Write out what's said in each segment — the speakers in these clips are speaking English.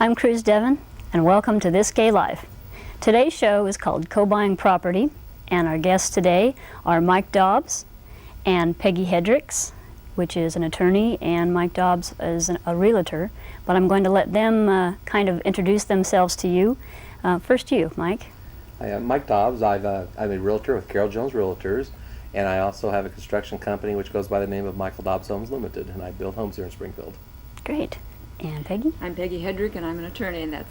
I'm Cruz Devon, and welcome to This Gay Life. Today's show is called Co-Buying Property, and our guests today are Mike Dobbs and Peggy Hedricks, which is an attorney, and Mike Dobbs is a realtor. But I'm going to let them kind of introduce themselves to you. First you, Mike. Hi, I'm Mike Dobbs. I'm a realtor with Carroll Jones Realtors, and I also have a construction company which goes by the name of Michael Dobbs Homes Limited, and I build homes here in Springfield. Great. And Peggy? I'm Peggy Hedrick, and I'm an attorney, and that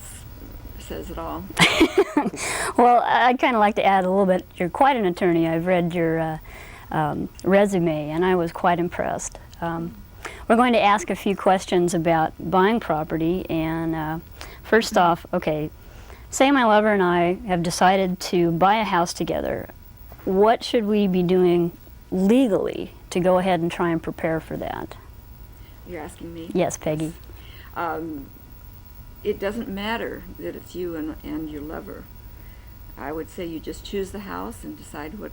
says it all. Well, I'd kind of like to add a little bit. You're quite an attorney. I've read your resume, and I was quite impressed. We're going to ask a few questions about buying property, and first off, okay, say my lover and I have decided to buy a house together. What should we be doing legally to go ahead and try and prepare for that? You're asking me? Yes, Peggy. It doesn't matter that it's you and your lover. I would say you just choose the house and decide what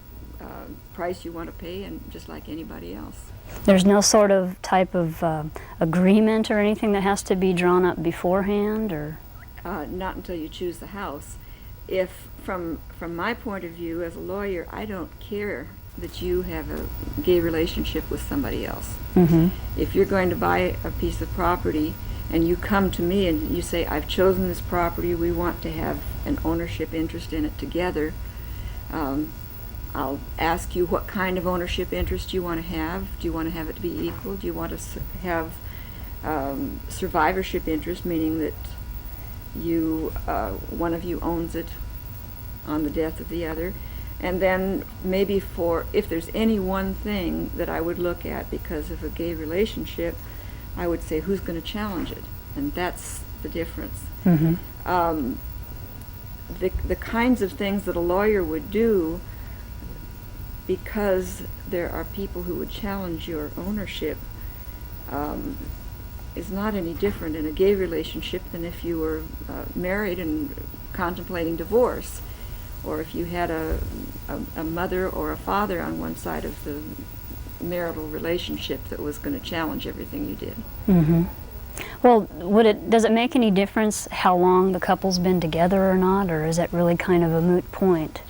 price you want to pay, and just like anybody else. There's no sort of type of agreement or anything that has to be drawn up beforehand, or? Not until you choose the house. If, from my point of view as a lawyer, I don't care that you have a gay relationship with somebody else. Mm-hmm. If you're going to buy a piece of property and you come to me and you say, I've chosen this property, we want to have an ownership interest in it together, I'll ask you what kind of ownership interest you want to have. Do you want to have it to be equal? Do you want to have survivorship interest, meaning that you one of you owns it on the death of the other? And then maybe if there's any one thing that I would look at because of a gay relationship, I would say, who's going to challenge it? And that's the difference. Mm-hmm. The kinds of things that a lawyer would do, because there are people who would challenge your ownership, is not any different in a gay relationship than if you were married and contemplating divorce, or if you had a mother or a father on one side of the marital relationship that was going to challenge everything you did. Mm-hmm. Well, does it make any difference how long the couple's been together or not, or is that really kind of a moot point?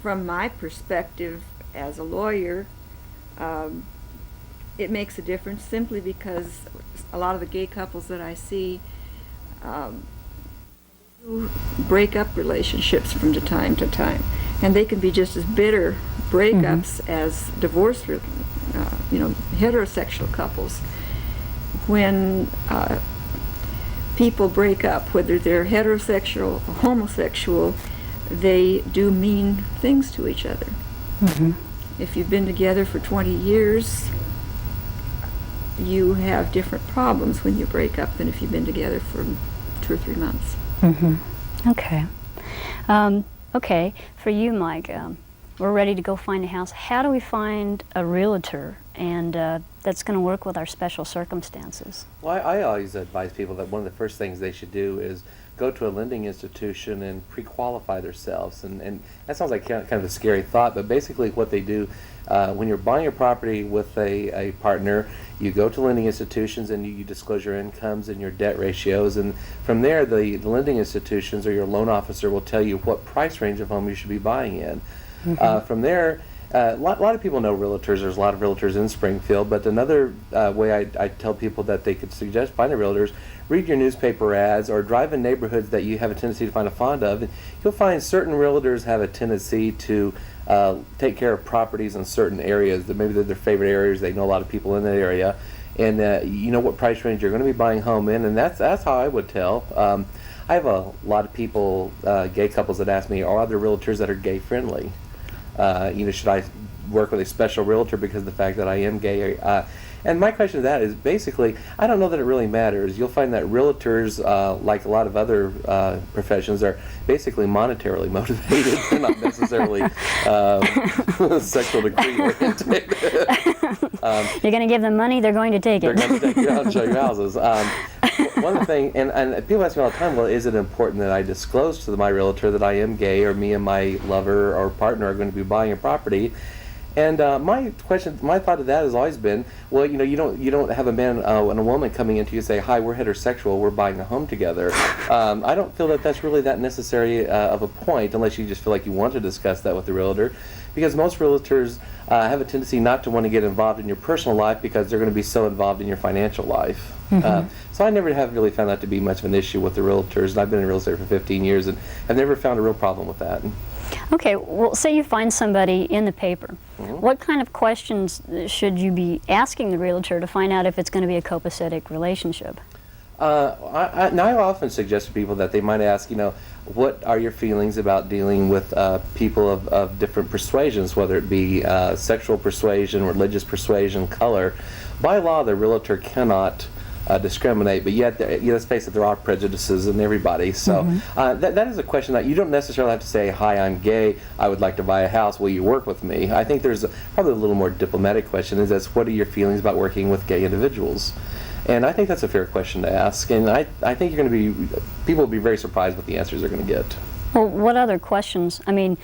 From my perspective as a lawyer, it makes a difference simply because a lot of the gay couples that I see break up relationships from time to time, and they can be just as bitter breakups mm-hmm. as divorced, heterosexual couples. When people break up, whether they're heterosexual or homosexual, they do mean things to each other. Mm-hmm. If you've been together for 20 years, you have different problems when you break up than if you've been together for 2 or 3 months. Mm-hmm. Okay. Okay, for you, Mike, we're ready to go find a house. How do we find a realtor and that's going to work with our special circumstances? Well, I always advise people that one of the first things they should do is go to a lending institution and pre-qualify themselves. And that sounds like kind of a scary thought, but basically what they do, when you're buying a property with a partner, you go to lending institutions and you disclose your incomes and your debt ratios, and from there the lending institutions or your loan officer will tell you what price range of home you should be buying in. Mm-hmm. From there, a lot of people know realtors. There's a lot of realtors in Springfield, but another way I tell people that they could suggest finding realtors, read your newspaper ads or drive in neighborhoods that you have a tendency to find a fond of. And you'll find certain realtors have a tendency to take care of properties in certain areas that maybe they're their favorite areas. They know a lot of people in that area, and you know what price range you're going to be buying home in, and that's how I would tell. I have a lot of people, gay couples, that ask me, are there realtors that are gay friendly? Should I work with a special realtor because of the fact that I am gay? And my question to that is basically, I don't know that it really matters. You'll find that realtors, like a lot of other professions, are basically monetarily motivated. They're not necessarily sexual degree oriented. You're going to give them money, they're going to take it. They're going to take you out and show you houses. One thing, and people ask me all the time, well, is it important that I disclose to my realtor that I am gay, or me and my lover or partner are going to be buying a property? And my thought of that has always been, well, you don't have a man and a woman coming into you and say, hi, we're heterosexual, we're buying a home together. I don't feel that that's really that necessary of a point, unless you just feel like you want to discuss that with the realtor, because most realtors have a tendency not to want to get involved in your personal life because they're going to be so involved in your financial life. So I never have really found that to be much of an issue with the realtors, and I've been in real estate for 15 years and have never found a real problem with that. Okay, well, say you find somebody in the paper. What kind of questions should you be asking the realtor to find out if it's going to be a copacetic relationship? I often suggest to people that they might ask, what are your feelings about dealing with people of different persuasions, whether it be sexual persuasion, religious persuasion, color. By law, the realtor cannot discriminate, but yet, let's face it, there are prejudices in everybody. So that is a question that you don't necessarily have to say, hi, I'm gay, I would like to buy a house, will you work with me? I think there's probably a little more diplomatic question, is that's, what are your feelings about working with gay individuals? And I think that's a fair question to ask, and I think people will be very surprised what the answers they're going to get. Well, what other questions? I mean,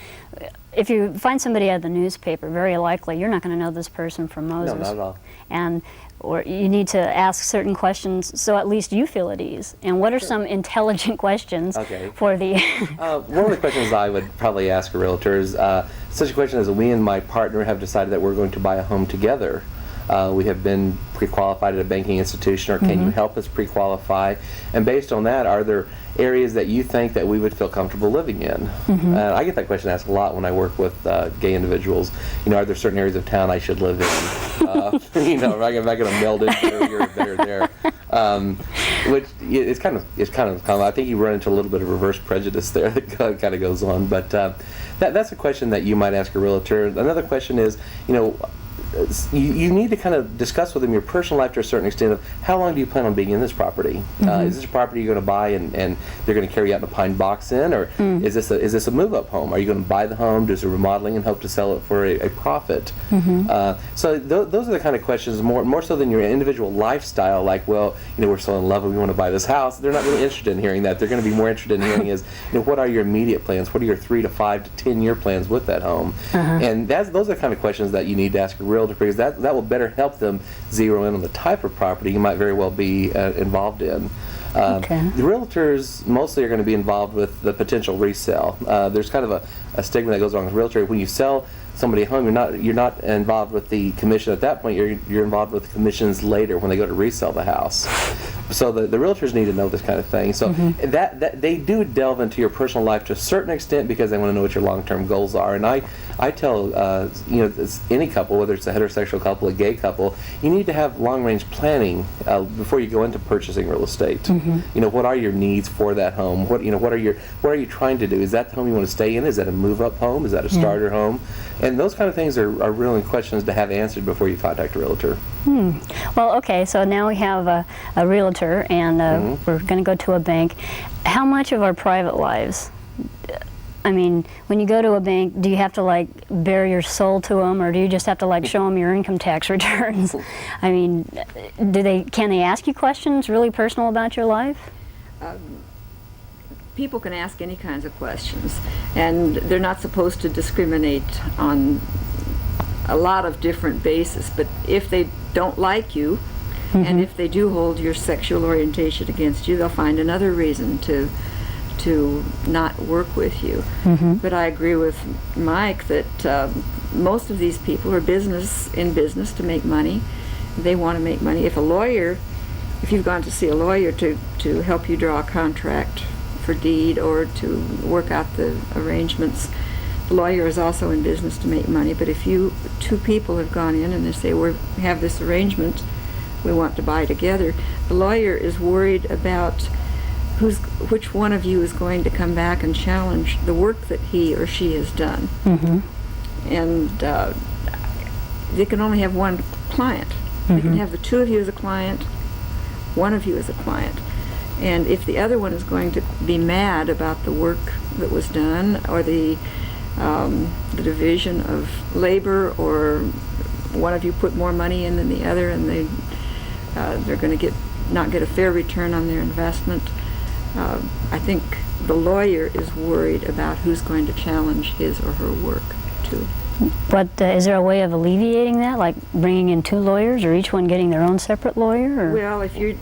if you find somebody at the newspaper, very likely you're not going to know this person from Moses. No, not at all. Or you need to ask certain questions so at least you feel at ease. And what are some intelligent questions for the... one of the questions I would probably ask a realtor is such a question as, we and my partner have decided that we're going to buy a home together. We have been pre-qualified at a banking institution, or can you help us pre-qualify? And based on that, are there areas that you think that we would feel comfortable living in? I get that question asked a lot when I work with gay individuals. Are there certain areas of town I should live in? Am I going to meld in here or there? Which it's kind of common. I think you run into a little bit of reverse prejudice there that kind of goes on. But that's a question that you might ask a realtor. Another question is, you need to kind of discuss with them your personal life to a certain extent of how long do you plan on being in this property? Is this a property you're going to buy and they're going to carry out in a pine box in, or is this a move-up home? Are you going to buy the home, do some remodeling, and hope to sell it for a profit? So those are the kind of questions, more so than your individual lifestyle, like, well, we're so in love and we want to buy this house. They're not really interested in hearing that. They're going to be more interested in hearing is, what are your immediate plans? What are your 3 to 5 to 10 year plans with that home? And those are the kind of questions that you need to ask a realtor, because that will better help them zero in on the type of property you might very well be involved in. The realtors mostly are going to be involved with the potential resale. There's kind of a stigma that goes along with realtor. When you sell somebody a home, you're not involved with the commission at that point. You're involved with the commissions later when they go to resell the house. So the realtors need to know this kind of thing. So that they do delve into your personal life to a certain extent because they want to know what your long-term goals are. And I tell any couple, whether it's a heterosexual couple, a gay couple, you need to have long-range planning before you go into purchasing real estate. What are your needs for that home? What are you trying to do? Is that the home you want to stay in? Is that a move-up home? Is that a starter home? And those kind of things are really questions to have answered before you contact a realtor. Well, okay, so now we have a realtor, and we're going to go to a bank. How much of our private lives, I mean, when you go to a bank, do you have to bare your soul to them, or do you just have to show them your income tax returns? I mean, can they ask you questions really personal about your life? People can ask any kinds of questions, and they're not supposed to discriminate on a lot of different bases, but if they don't like you, and if they do hold your sexual orientation against you, they'll find another reason to not work with you. But I agree with Mike that most of these people are in business to make money. They want to make money. If you've gone to see a lawyer to help you draw a contract for deed or to work out the arrangements, the lawyer is also in business to make money. But if two people have gone in and they say, we have this arrangement, we want to buy together, the lawyer is worried about which one of you is going to come back and challenge the work that he or she has done. And they can only have one client. They can have the two of you as a client, one of you as a client. And if the other one is going to be mad about the work that was done, or the division of labor, or one of you put more money in than the other, and they're going to not get a fair return on their investment, I think the lawyer is worried about who's going to challenge his or her work too. But is there a way of alleviating that, like bringing in 2 lawyers, or each one getting their own separate lawyer? Or? Well, if you're,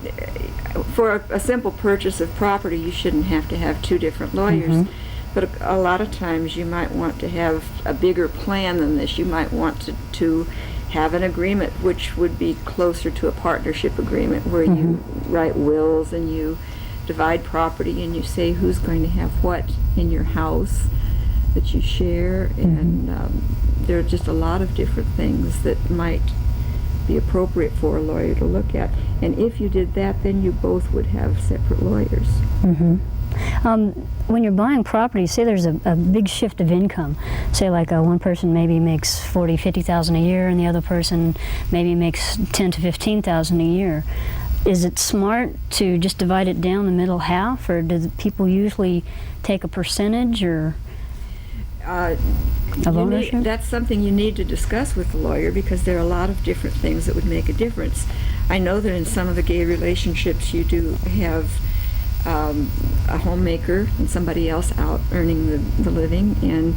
for a simple purchase of property, you shouldn't have to have 2 different lawyers. But a lot of times you might want to have a bigger plan than this. You might want to have an agreement which would be closer to a partnership agreement, where you write wills and you divide property and you say who's going to have what in your house that you share, and there are just a lot of different things that might be appropriate for a lawyer to look at. And if you did that, then you both would have separate lawyers. When you're buying property, say there's a big shift of income. Say like one person maybe makes $40,000-$50,000 a year, and the other person maybe makes $10,000 to $15,000 a year. Is it smart to just divide it down the middle half, or do people usually take a percentage, or of ownership? That's something you need to discuss with the lawyer, because there are a lot of different things that would make a difference. I know that in some of the gay relationships you do have a homemaker and somebody else out earning the living, and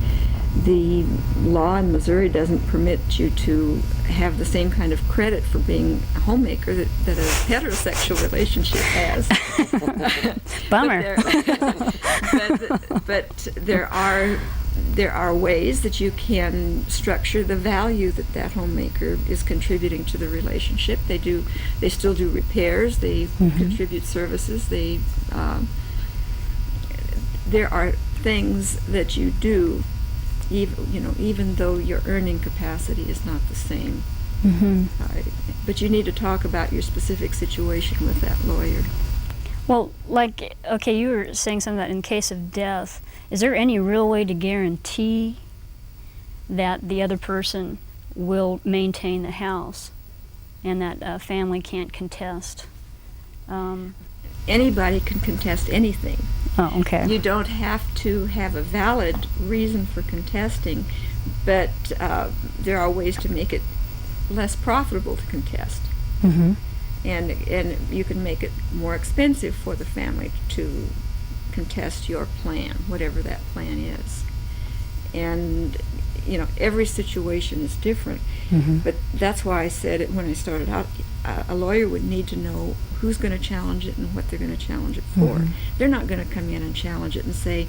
the law in Missouri doesn't permit you to have the same kind of credit for being a homemaker that a heterosexual relationship has. Bummer. But there are ways that you can structure the value that homemaker is contributing to the relationship. They still do repairs. They contribute services. There are things that you do, even though your earning capacity is not the same. But you need to talk about your specific situation with that lawyer. Well, like, okay, you were saying something that in case of death, is there any real way to guarantee that the other person will maintain the house and that family can't contest? Anybody can contest anything. Oh, okay. You don't have to have a valid reason for contesting, but there are ways to make it less profitable to contest. And you can make it more expensive for the family to contest your plan, whatever that plan is. And every situation is different. But that's why I said it when I started out. A lawyer would need to know who's going to challenge it and what they're going to challenge it for. They're not going to come in and challenge it and say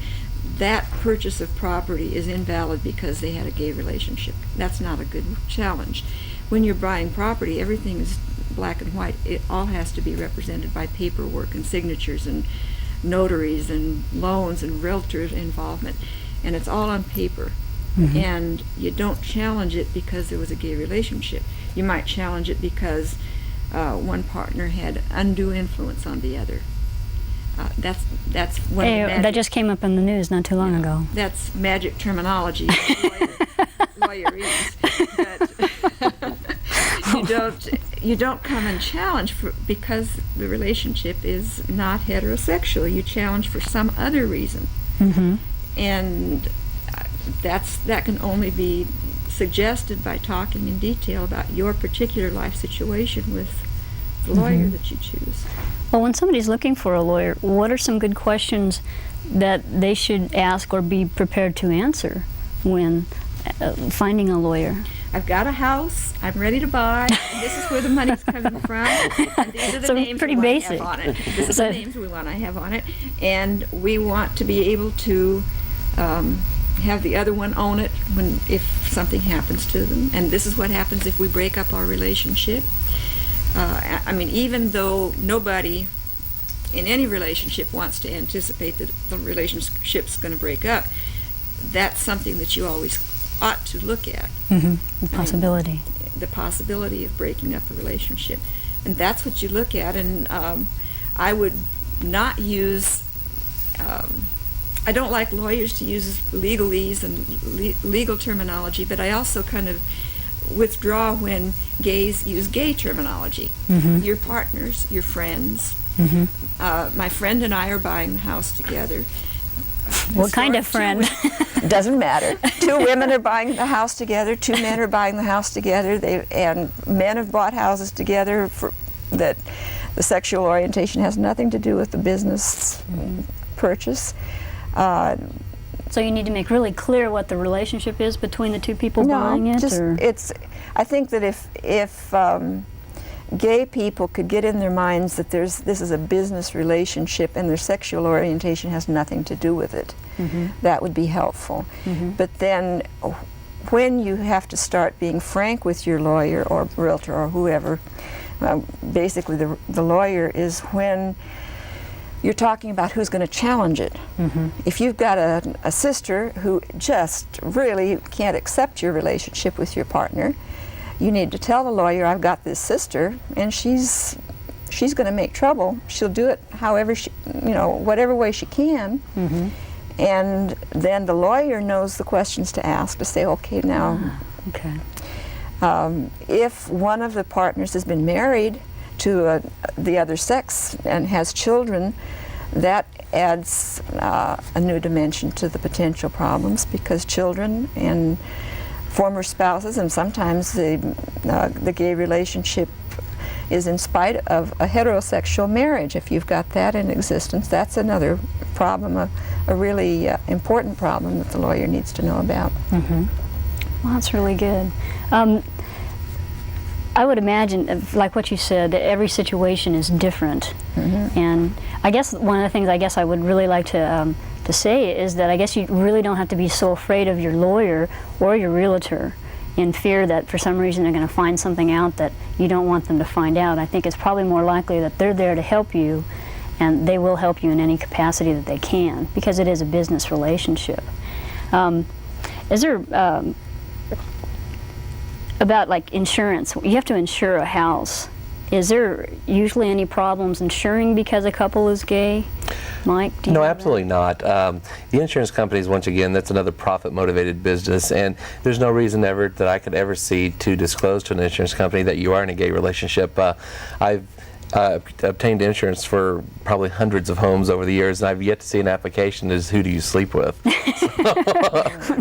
that purchase of property is invalid because they had a gay relationship. That's not a good challenge. When you're buying property, everything is black and white. It all has to be represented by paperwork and signatures and notaries and loans and realtor involvement, and it's all on paper. And you don't challenge it because there was a gay relationship. You might challenge it because one partner had undue influence on the other. That's one of the magic, that just came up in the news not too long ago. That's magic terminology. Lawyerese. But you don't come and challenge because the relationship is not heterosexual. You challenge for some other reason, and that can only be suggested by talking in detail about your particular life situation with the lawyer that you choose. Well, when somebody's looking for a lawyer, what are some good questions that they should ask or be prepared to answer when finding a lawyer? I've got a house, I'm ready to buy, and this is where the money's coming from, and these are the So names pretty we want to basic. have on it. This is the names we want to have on it, and we want to be able to have the other one own it if something happens to them, and this is what happens if we break up our relationship. I mean, even though nobody in any relationship wants to anticipate that the relationship's going to break up, that's something that you always ought to look at. The possibility. The possibility of breaking up a relationship. And that's what you look at. And I would not use, I don't like lawyers to use legalese and legal terminology, but I also kind of withdraw when gays use gay terminology. Your partners, your friends. My friend and I are buying the house together. What kind of friend? Doesn't matter. 2 women are buying the house together. 2 men are buying the house together. And men have bought houses together. That the sexual orientation has nothing to do with the business purchase. So you need to make really clear what the relationship is between the two people buying it? just or? I think that if gay people could get in their minds that this is a business relationship and their sexual orientation has nothing to do with it, that would be helpful. But then when you have to start being frank with your lawyer or realtor or whoever, basically the lawyer is when you're talking about who's going to challenge it. If you've got a sister who just really can't accept your relationship with your partner, you need to tell the lawyer, I've got this sister and she's going to make trouble. She'll do it however she, whatever way she can. And then the lawyer knows the questions to ask to say, okay, now, Okay. if one of the partners has been married to the other sex and has children, that adds a new dimension to the potential problems, because children and former spouses, and sometimes the gay relationship is in spite of a heterosexual marriage. If you've got that in existence, that's another problem, a really important problem that the lawyer needs to know about. Well, that's really good. I would imagine, like what you said, that every situation is different. And I guess one of the things I would really like to say is that I guess you really don't have to be so afraid of your lawyer or your realtor in fear that for some reason they're going to find something out that you don't want them to find out. I think it's probably more likely that they're there to help you, and they will help you in any capacity that they can, because it is a business relationship. Is there about like insurance? You have to insure a house. Is there usually any problems insuring because a couple is gay? Mike, do you No, know absolutely not. The insurance companies, once again, that's another profit-motivated business, and there's no reason ever that I could ever see to disclose to an insurance company that you are in a gay relationship. I've obtained insurance for probably hundreds of homes over the years, and I've yet to see an application that is, who do you sleep with?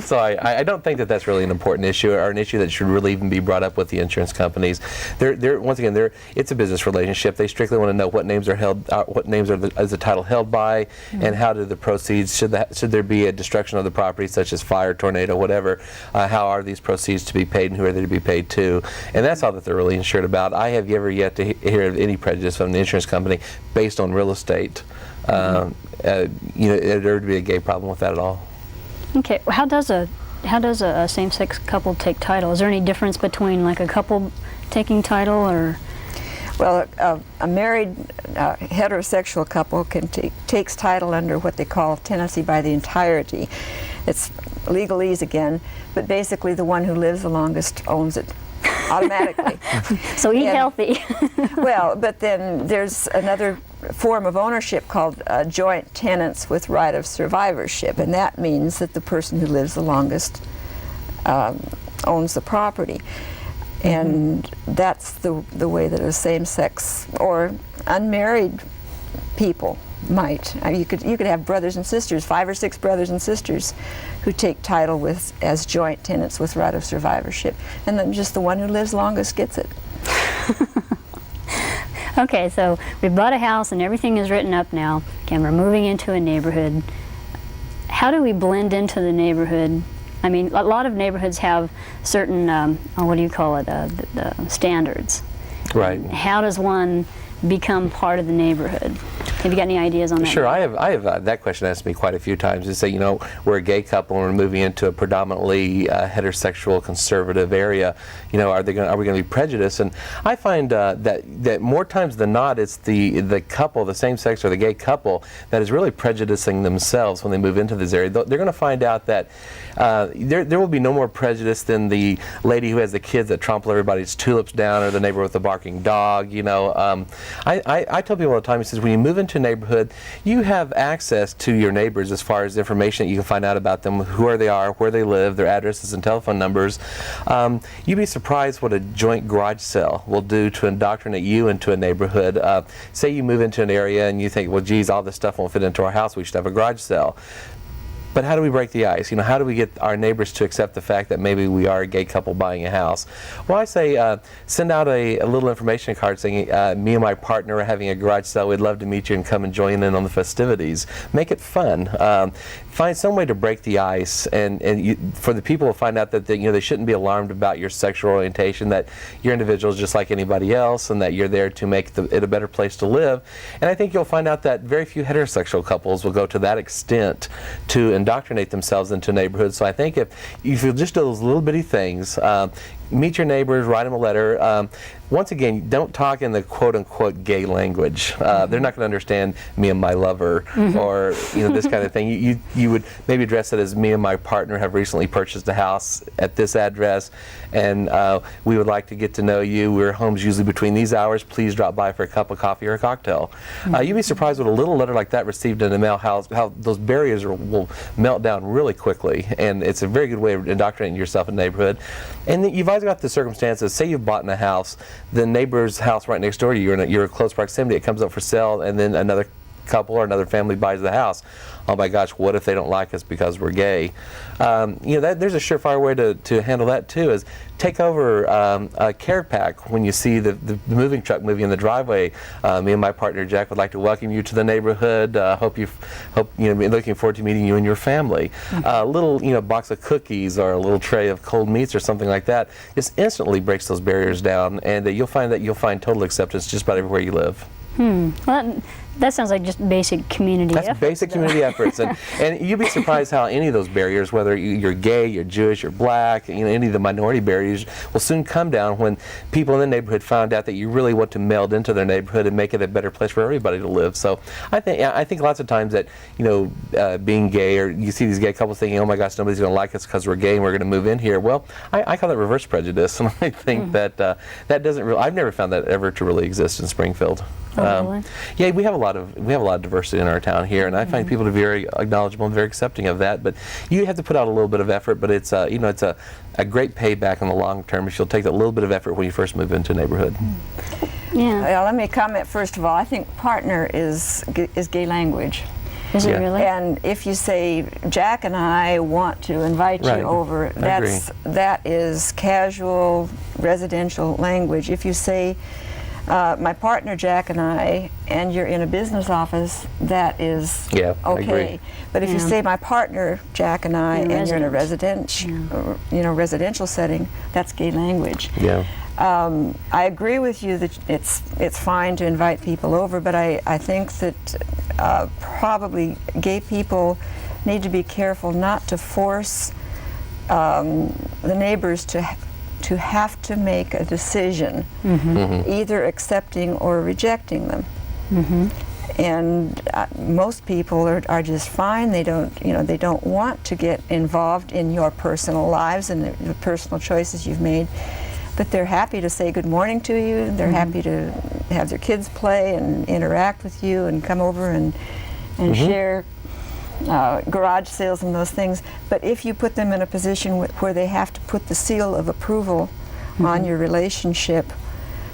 So I don't think that that's really an important issue, or an issue that should really even be brought up with the insurance companies. Once again, it's a business relationship. They strictly want to know what names are held, what names is the title held by, and how do the proceeds, should there be a destruction of the property, such as fire, tornado, whatever, how are these proceeds to be paid, and who are they to be paid to? And that's all that they're really insured about. I have ever yet to hear of any prejudice from the insurance company based on real estate. There to be a gay problem with that at all. Okay, how does a same-sex couple take title? Is there any difference between like a couple taking title, or? Well, a married heterosexual couple takes title under what they call tenancy by the entirety. It's legalese again, but basically the one who lives the longest owns it automatically. So eat healthy. Well, but then there's another form of ownership called joint tenants with right of survivorship, and that means that the person who lives the longest owns the property. And that's the way that a same-sex or unmarried people might. I mean, you could have brothers and sisters, 5 or 6 brothers and sisters, who take title as joint tenants with right of survivorship, and then just the one who lives longest gets it. Okay, so we bought a house and everything is written up now, and we're moving into a neighborhood. How do we blend into the neighborhood? I mean, a lot of neighborhoods have certain, what do you call it, the standards. Right. How does one become part of the neighborhood? Have you got any ideas on that? Sure, I have that question asked me quite a few times. They say, we're a gay couple and we're moving into a predominantly heterosexual conservative area. Are we going to be prejudiced? And I find that more times than not, it's the couple, the same sex or the gay couple, that is really prejudicing themselves when they move into this area. They're going to find out that there will be no more prejudice than the lady who has the kids that trample everybody's tulips down, or the neighbor with the barking dog. I tell people all the time, he says, when you move into a neighborhood, you have access to your neighbors as far as information that you can find out about them, who they are, where they live, their addresses and telephone numbers. You'd be surprised what a joint garage sale will do to indoctrinate you into a neighborhood. Say you move into an area and you think, well, geez, all this stuff won't fit into our house, we should have a garage sale. But how do we break the ice? How do we get our neighbors to accept the fact that maybe we are a gay couple buying a house? Well, I say send out a little information card saying, me and my partner are having a garage sale. We'd love to meet you and come and join in on the festivities. Make it fun. Find some way to break the ice, and for the people to find out that they shouldn't be alarmed about your sexual orientation, that you're individuals just like anybody else, and that you're there to make it a better place to live. And I think you'll find out that very few heterosexual couples will go to that extent to indoctrinate themselves into neighborhoods. So I think if you'll just do those little bitty things, meet your neighbors, write them a letter. Once again, don't talk in the quote-unquote gay language. They're not going to understand me and my lover, or this kind of thing. You would maybe address it as, me and my partner have recently purchased a house at this address, and we would like to get to know you. We're home's usually between these hours. Please drop by for a cup of coffee or a cocktail. You'd be surprised with a little letter like that received in the mail how those barriers will melt down really quickly, and it's a very good way of indoctrinating yourself in the neighborhood. And then you've always got the circumstances. Say you've bought in a house, the neighbor's house right next door to you, you're in close proximity, it comes up for sale, and then another couple or another family buys the house. Oh my gosh, what if they don't like us because we're gay? There's a surefire way to handle that too, is take over a care pack when you see the moving truck moving in the driveway. Me and my partner Jack would like to welcome you to the neighborhood. Hope looking forward to meeting you and your family. A little box of cookies or a little tray of cold meats or something like that just instantly breaks those barriers down, and you'll find total acceptance just about everywhere you live. Well, that sounds like just basic community That's effort. basic community efforts, and you'd be surprised how any of those barriers, whether you're gay, you're Jewish, you're black, any of the minority barriers, will soon come down when people in the neighborhood found out that you really want to meld into their neighborhood and make it a better place for everybody to live. So I think lots of times that being gay, or you see these gay couples thinking, oh my gosh, nobody's going to like us because we're gay and we're going to move in here. Well, I call that reverse prejudice, and I think that doesn't really. I've never found that ever to really exist in Springfield. Really? Yeah, we have a lot of diversity in our town here, and I find people to be very acknowledgeable and very accepting of that. But you have to put out a little bit of effort. But it's it's a great payback in the long term if you'll take that little bit of effort when you first move into a neighborhood. Yeah. Well, let me comment first of all. I think partner is gay language. Is it Yeah. really? And if you say, Jack and I want to invite Right. you over, I agree. that is casual residential language. If you say, my partner Jack and I, and you're in a business office, that is Yeah, I okay. agree. But if you Yeah. say my partner Jack and I, In and you're in a residence. residential setting, that's gay language. Yeah. I agree with you that it's fine to invite people over, but I think that probably gay people need to be careful not to force the neighbors to have to make a decision, either accepting or rejecting them. And most people are just fine. They don't want to get involved in your personal lives and the personal choices you've made. But they're happy to say good morning to you, and they're happy to have their kids play and interact with you and come over and share garage sales and those things. But if you put them in a position where they have to put the seal of approval on your relationship,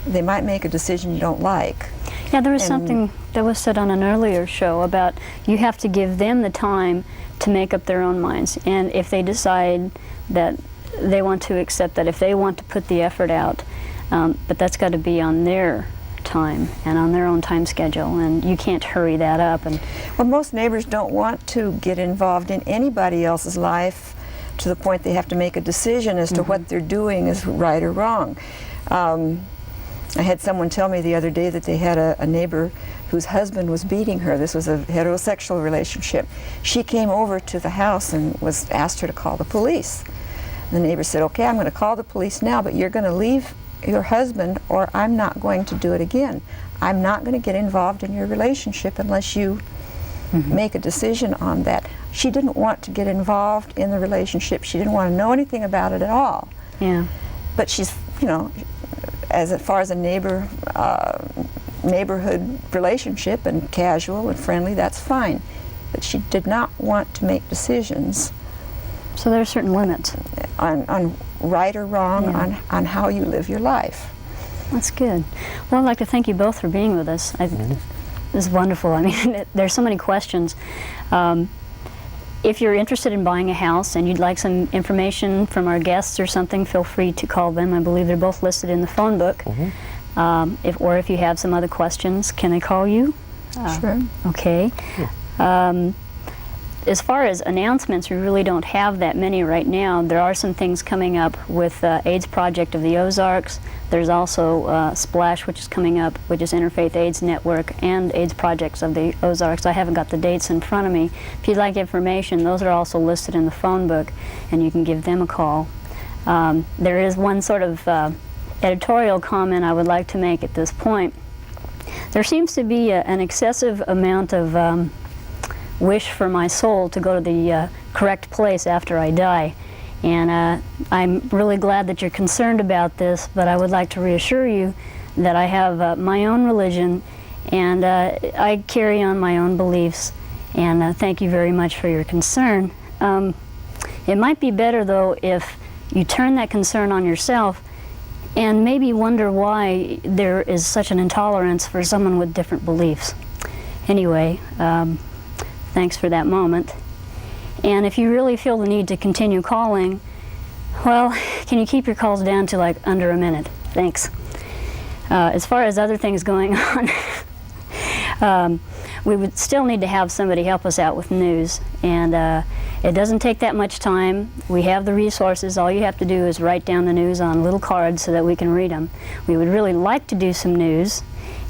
they might make a decision you don't like. Yeah, there was And- something that was said on an earlier show about you have to give them the time to make up their own minds. And if they decide that they want to accept that, if they want to put the effort out, but that's got to be on their time and on their own time schedule, and you can't hurry that up. And Well, most neighbors don't want to get involved in anybody else's life to the point they have to make a decision as to what they're doing is right or wrong. I had someone tell me the other day that they had a neighbor whose husband was beating her. This was a heterosexual relationship. She came over to the house and asked her to call the police. The neighbor said, okay, I'm going to call the police now, but you're going to leave your husband or I'm not going to do it again. I'm not going to get involved in your relationship unless you make a decision on that. She didn't want to get involved in the relationship. She didn't want to know anything about it at all. yeah, But she's, as far as a neighborhood relationship and casual and friendly, that's fine. But she did not want to make decisions so there are certain limits. on right or wrong, Yeah. on how you live your life. That's good. Well, I'd like to thank you both for being with us. This is wonderful. I mean, there's so many questions. if you're interested in buying a house and you'd like some information from our guests or something, feel free to call them. I believe they're both listed in the phone book. If you have some other questions, can I call you? Sure. Okay. As far as announcements, we really don't have that many right now. There are some things coming up with AIDS Project of the Ozarks. There's also SPLASH, which is coming up, which is Interfaith AIDS Network, and AIDS Projects of the Ozarks. I haven't got the dates in front of me. If you'd like information, those are also listed in the phone book, and you can give them a call. There is one sort of editorial comment I would like to make at this point. There seems to be an excessive amount of wish for my soul to go to the correct place after I die. And I'm really glad that you're concerned about this, but I would like to reassure you that I have my own religion, and I carry on my own beliefs, and thank you very much for your concern. It might be better, though, if you turn that concern on yourself and maybe wonder why there is such an intolerance for someone with different beliefs. Anyway, thanks for that moment. And if you really feel the need to continue calling, well, can you keep your calls down to like under a minute? Thanks. As far as other things going on, we would still need to have somebody help us out with news. And it doesn't take that much time. We have the resources. All you have to do is write down the news on little cards so that we can read them. We would really like to do some news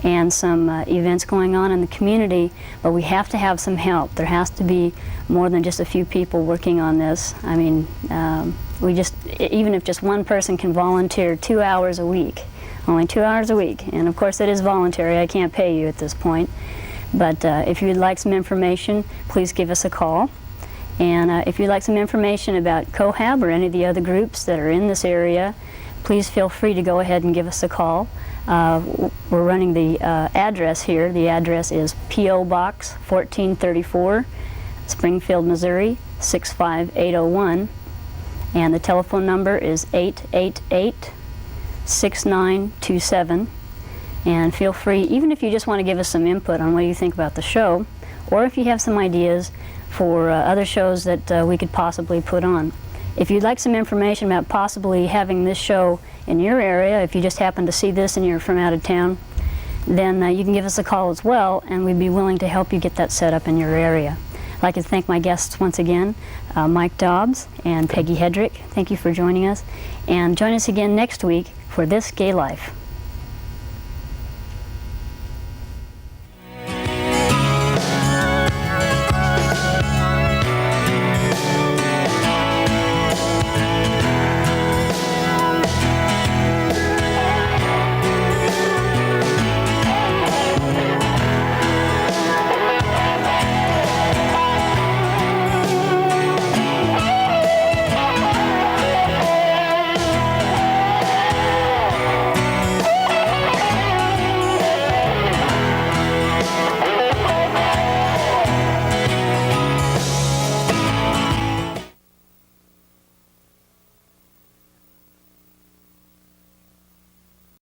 and some events going on in the community, but we have to have some help. There has to be more than just a few people working on this. I mean, even if just one person can volunteer 2 hours a week, only 2 hours a week, and of course it is voluntary, I can't pay you at this point, but if you'd like some information, please give us a call. And if you'd like some information about COHAB or any of the other groups that are in this area, please feel free to go ahead and give us a call. We're running the address here. The address is P.O. Box 1434, Springfield, Missouri 65801. And the telephone number is 888-6927. And feel free, even if you just want to give us some input on what you think about the show, or if you have some ideas for other shows that we could possibly put on. If you'd like some information about possibly having this show in your area, if you just happen to see this and you're from out of town, then you can give us a call as well, and we'd be willing to help you get that set up in your area. I'd like to thank my guests once again, Mike Dobbs and Peggy Hedrick. Thank you for joining us, and join us again next week for This Gay Life.